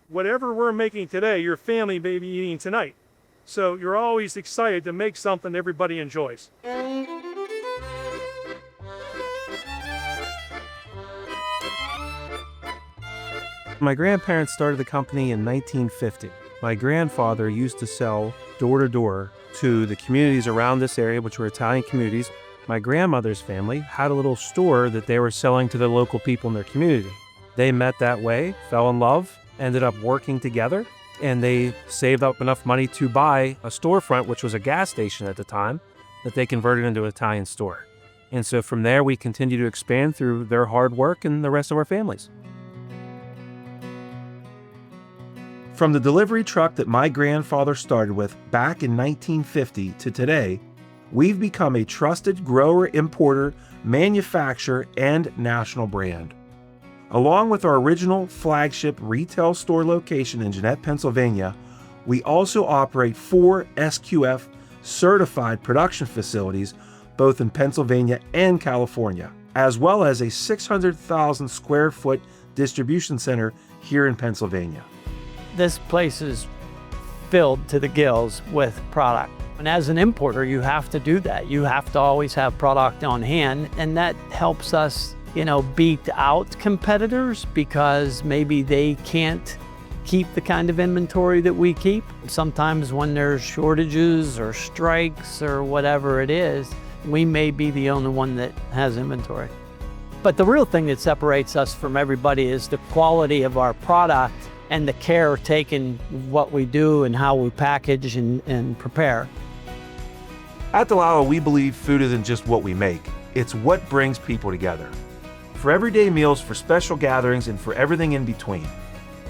whatever we're making today, your family may be eating tonight. So you're always excited to make something everybody enjoys. My grandparents started the company in 1950. My grandfather used to sell door to door to the communities around this area, which were Italian communities. My grandmother's family had a little store that they were selling to the local people in their community. They met that way, fell in love, ended up working together, and they saved up enough money to buy a storefront, which was a gas station at the time, that they converted into an Italian store. And so from there, we continue to expand through their hard work and the rest of our families. From the delivery truck that my grandfather started with back in 1950 to today, we've become a trusted grower, importer, manufacturer, and national brand. Along with our original flagship retail store location in Jeanette, Pennsylvania, we also operate 4 SQF certified production facilities both in Pennsylvania and California, as well as a 600,000 square foot distribution center here in Pennsylvania. This place is filled to the gills with product. And as an importer, you have to do that. You have to always have product on hand, and that helps us, beat out competitors because maybe they can't keep the kind of inventory that we keep. Sometimes when there's shortages or strikes or whatever it is, we may be the only one that has inventory. But the real thing that separates us from everybody is the quality of our product and the care taken what we do and how we package and prepare. At DeLallo, we believe food isn't just what we make, it's what brings people together. For everyday meals, for special gatherings, and for everything in between,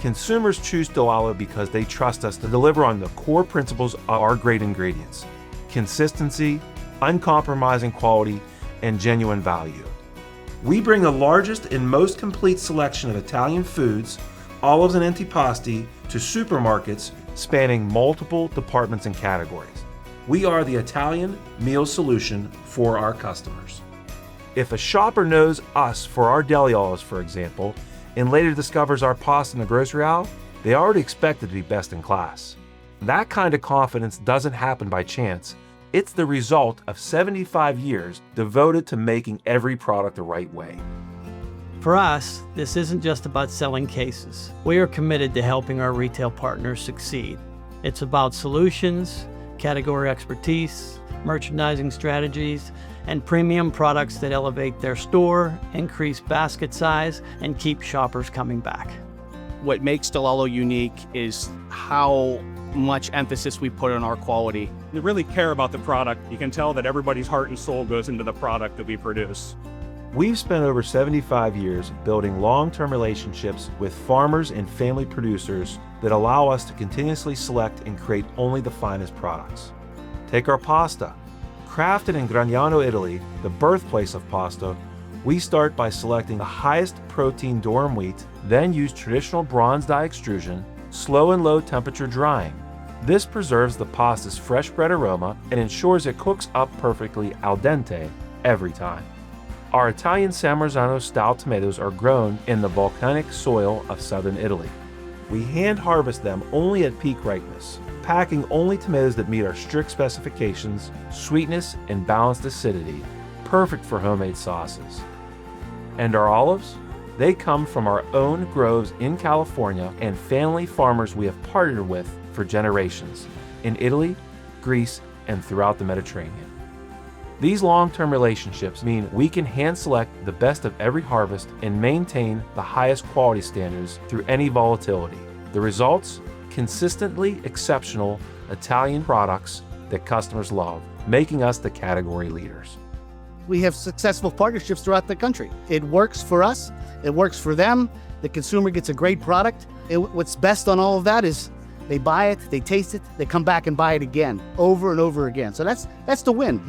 consumers choose DeLallo because they trust us to deliver on the core principles of our great ingredients: consistency, uncompromising quality, and genuine value. We bring the largest and most complete selection of Italian foods, olives and antipasti, to supermarkets spanning multiple departments and categories. We are the Italian meal solution for our customers. If a shopper knows us for our deli olives, for example, and later discovers our pasta in the grocery aisle, they already expect it to be best in class. That kind of confidence doesn't happen by chance. It's the result of 75 years devoted to making every product the right way. For us, this isn't just about selling cases. We are committed to helping our retail partners succeed. It's about solutions, category expertise, merchandising strategies, and premium products that elevate their store, increase basket size, and keep shoppers coming back. What makes DeLallo unique is how much emphasis we put on our quality. We really care about the product. You can tell that everybody's heart and soul goes into the product that we produce. We've spent over 75 years building long-term relationships with farmers and family producers that allow us to continuously select and create only the finest products. Take our pasta. Crafted in Gragnano, Italy, the birthplace of pasta, we start by selecting the highest protein durum wheat, then use traditional bronze die extrusion, slow and low temperature drying. This preserves the pasta's fresh bread aroma and ensures it cooks up perfectly al dente every time. Our Italian San Marzano-style tomatoes are grown in the volcanic soil of southern Italy. We hand harvest them only at peak ripeness, packing only tomatoes that meet our strict specifications, sweetness and balanced acidity, perfect for homemade sauces. And our olives? They come from our own groves in California and family farmers we have partnered with for generations in Italy, Greece, and throughout the Mediterranean. These long-term relationships mean we can hand-select the best of every harvest and maintain the highest quality standards through any volatility. The results? Consistently exceptional Italian products that customers love, making us the category leaders. We have successful partnerships throughout the country. It works for us, it works for them, the consumer gets a great product. What's best on all of that is they buy it, they taste it, they come back and buy it again, over and over again. So that's the win.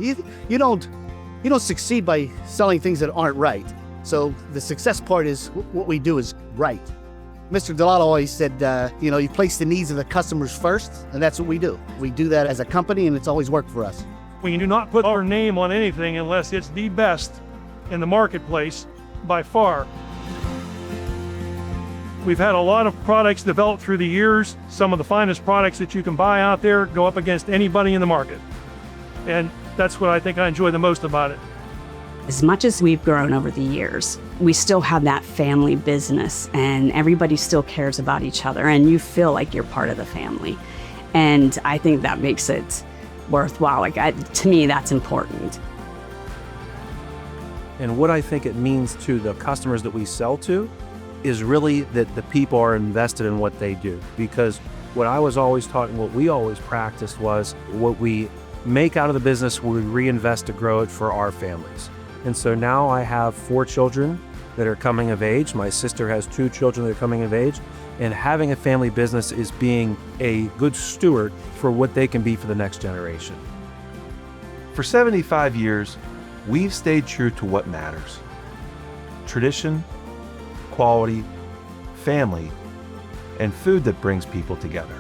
You don't succeed by selling things that aren't right. So the success part is what we do is right. Mr. DeLallo always said, you place the needs of the customers first, and that's what we do. We do that as a company, and it's always worked for us. We do not put our name on anything unless it's the best in the marketplace by far. We've had a lot of products developed through the years. Some of the finest products that you can buy out there go up against anybody in the market. And that's what I think I enjoy the most about it. As much as we've grown over the years, we still have that family business and everybody still cares about each other and you feel like you're part of the family. And I think that makes it worthwhile. To me, that's important. And what I think it means to the customers that we sell to is really that the people are invested in what they do. Because what I was always taught and what we always practiced was what we make out of the business, we reinvest to grow it for our families. And so now I have 4 children that are coming of age. My sister has 2 children that are coming of age. And having a family business is being a good steward for what they can be for the next generation. For 75 years, we've stayed true to what matters: tradition, quality, family, and food that brings people together.